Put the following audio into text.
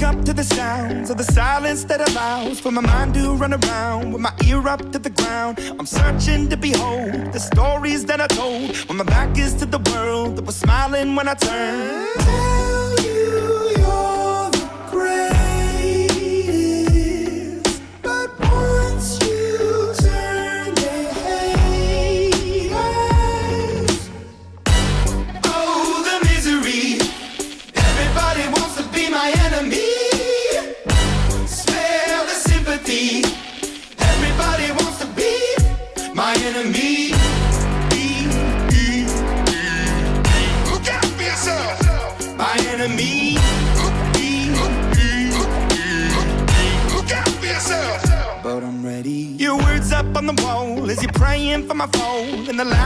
wake up to the sounds of the silence that allows for my mind to run around with my ear up to the ground. I'm searching to behold the stories that I told when my back is to the world that was smiling when I turned. Tell you you're the greatest, but once you turn they hate us. Oh, the misery. Everybody wants to be my enemy. Smell the sympathy. Everybody wants to be my enemy. Look out for yourself. My enemy. Look out for yourself. But I'm ready. Your words up on the wall as you're praying for my phone and the laughter.